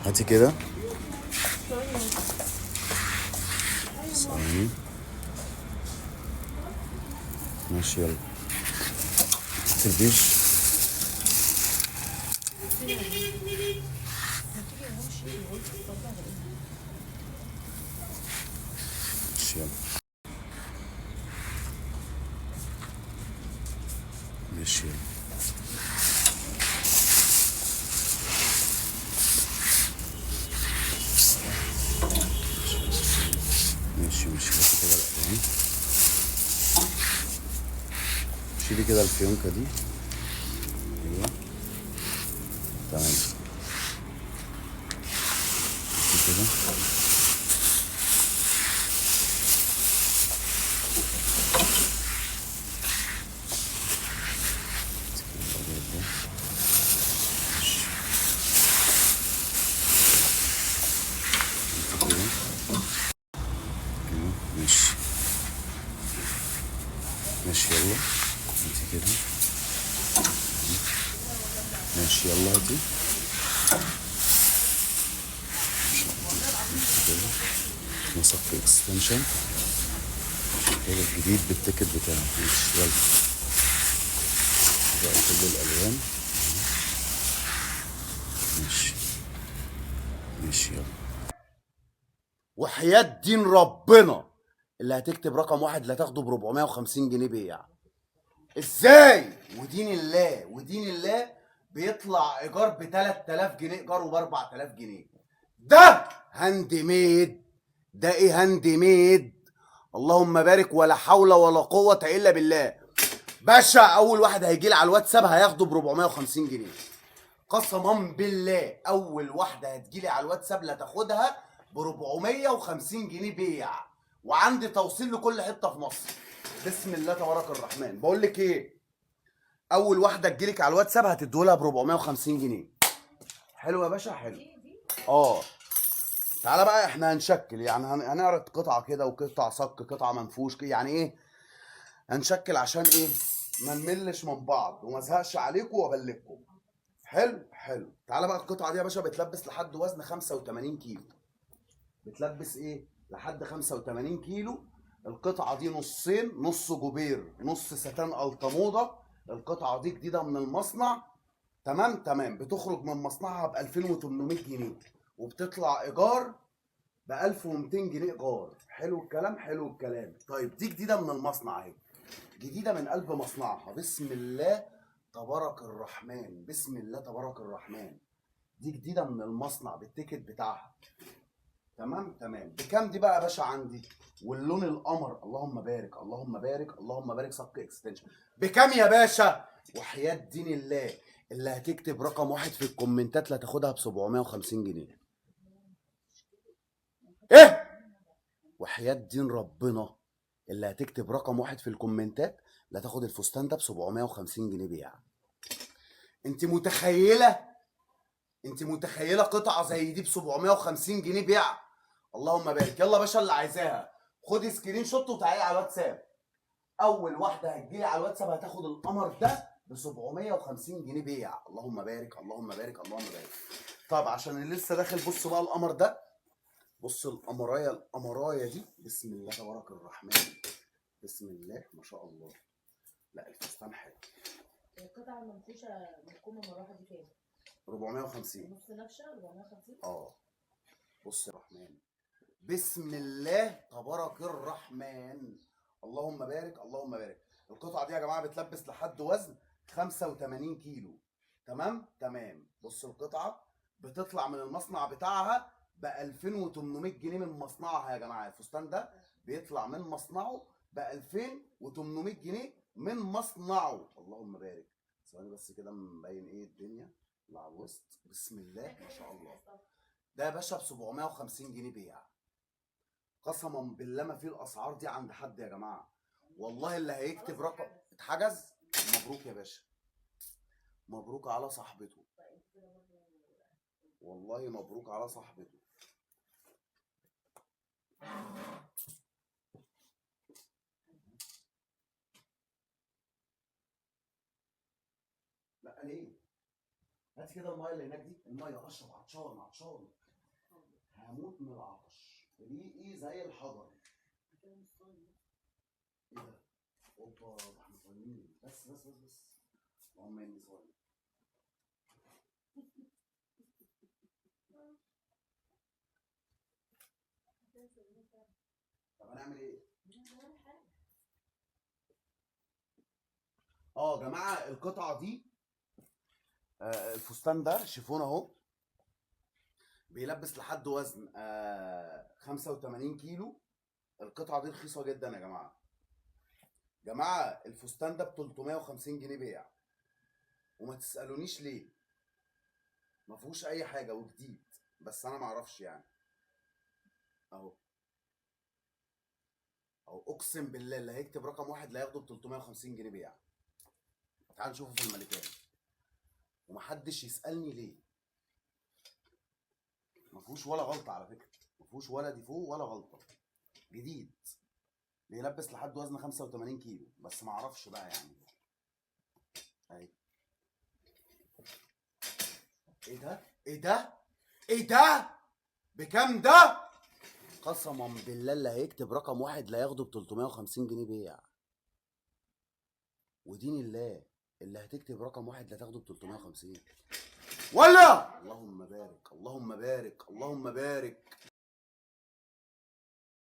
هاتي كده ثواني. ماشي يلا هاتي البيج. ماشي يلا ماشي يلا. ماشي ماشي هاتي كده الألوان. شيلي كده الفيونكة دي. ايوه تمام. هاتي كده الأبيض ده. ماشي هاتي كده كده. ماشي ماشي يلا هاتي كده. ماشي يلا هاتي. هاتي كده مصفي اكستنشن. كده الجديد بالتيكت بتاعه. ماشي يلا بقى كل الألوان. ماشي ماشي يلا. وحياة دين ربنا اللي هتكتب رقم واحد اللي هتاخده ب 450 جنيه بيع. ازاي؟ ودين الله ودين الله بيطلع ايجار ب 3000 جنيه ايجار وب 4000 جنيه. ده هاند ميد. ده ايه هاند ميد؟ اللهم بارك ولا حول ولا قوة الا بالله. باشا اول واحد هيجي لي على الواتساب هياخده ب 450 جنيه. قسما بالله اول واحده هتجيلي على الواتساب لا تاخدها ب 450 جنيه بيع. وعندي توصيل لكل حته في مصر. بسم الله تبارك الرحمن. بقول لك ايه، اول واحده تجيلك على الواتساب هتديهولها ب 450 جنيه. حلو يا باشا حلو. اه تعالى بقى احنا هنشكل يعني هنعرض قطعه كده وقطع صك قطعه منفوش كده يعني ايه. هنشكل عشان ايه ما نملش من بعض وما ازهقش عليكم وابلغكم. حلو حلو. تعالى بقى القطعه دي يا باشا بتلبس لحد وزن 85 كيلو. بتلبس ايه لحد 85 كيلو. القطعه دي نصين، نص جوبير نص ستان الطموضه. القطعه دي جديده من المصنع. تمام تمام. بتخرج من مصنعها ب 2800 جنيه وبتطلع ايجار ب 1200 جنيه ايجار. حلو الكلام حلو الكلام. طيب دي جديده من المصنع اهي. جديده من قلب مصنعها. بسم الله تبارك الرحمن. بسم الله تبارك الرحمن. دي جديده من المصنع بالتيكت بتاعها. تمام تمام. بكام دي بقى يا باشا عندي؟ واللون القمر اللهم بارك اللهم بارك اللهم بارك صك اكستنشن. بكام يا باشا؟ وحياة دين الله اللي هتكتب رقم واحد في الكومنتات لا تاخدها ب 750 جنيه. ايه؟ وحياة دين ربنا اللي هتكتب رقم واحد في الكومنتات لا تاخد الفستان ده ب 750 جنيه بيع. انت متخيله؟ انت متخيله قطعه زي دي ب 750 جنيه بيع؟ اللهم بارك. يلا يا باشا اللي عايزاها خدي سكرين شوت وتعالي على الواتساب. اول واحده هتجيلي على الواتساب هتاخد القمر ده ب 750 جنيه بيع. اللهم بارك اللهم بارك اللهم بارك. طب عشان اللي لسه داخل بص بقى القمر ده. بص القمرايه القمرايه دي. بسم الله تبارك الرحمن. بسم الله ما شاء الله. لا الفستان حلو. القطعة المنفوشة محكومة مروحة دي كام؟ 450. نص نفشة 450؟ اه بص يا رحمن. بسم الله تبارك الرحمن. اللهم بارك اللهم بارك. القطعه دي يا جماعه بتلبس لحد وزن 85 كيلو. تمام تمام. بص القطعه بتطلع من المصنع بتاعها ب 2800 جنيه من مصنعها يا جماعه. الفستان ده بيطلع من مصنعه ب 2800 جنيه من مصنعه. اللهم بارك. ثواني بس كده مبين ايه الدنيا اللي على الوسط. بسم الله ما شاء الله. ده يا باشا ب 750 جنيه بيع. قسما بالله ما في الاسعار دي عند حد يا جماعه. والله اللي هيكتب رقم اتحجز. مبروك يا باشا. مبروك على صاحبته. والله مبروك على صاحبته. لا ليه؟ هات كده الميه اللي هناك دي، الميه اشرب، عطشان عطشان، هموت من العطش، ريقي زي الحجر. ايه ده؟ اوبا، ده احنا صايمين. بس بس بس بس، اللهم اني صايم. طب هنعمل ايه؟ اه يا جماعه، القطعه دي الفستان ده شيفون اهو، بيلبس لحد وزن 85 كيلو. القطعه دي رخيصه جدا يا جماعه. جماعه الفستان ده ب 350 جنيه بيع، وما تسالونيش ليه، ما فيهوش اي حاجه وجديد، بس انا ما اعرفش يعني. اهو اهو، اقسم بالله اللي هيكتب رقم واحد لا ياخده ب 350 جنيه بيع. تعال نشوفه في الملكان، ومحدش يسالني ليه. ما فيهوش ولا غلطه على فكره، ما فيهوش ولا ديفو ولا غلطه، جديد، بيلبس لحد وزن 85 كيلو، بس ما اعرفش بقى يعني. اهي. ايه ده؟ ايه ده؟ ايه ده؟ بكام ده؟ قسما بالله اللي هيكتب رقم واحد لا ياخده ب 350 جنيه بيع. ودين الله اللي هتكتب رقم واحد لا تاخده ب 350. ولا اللهم بارك، اللهم بارك، اللهم بارك.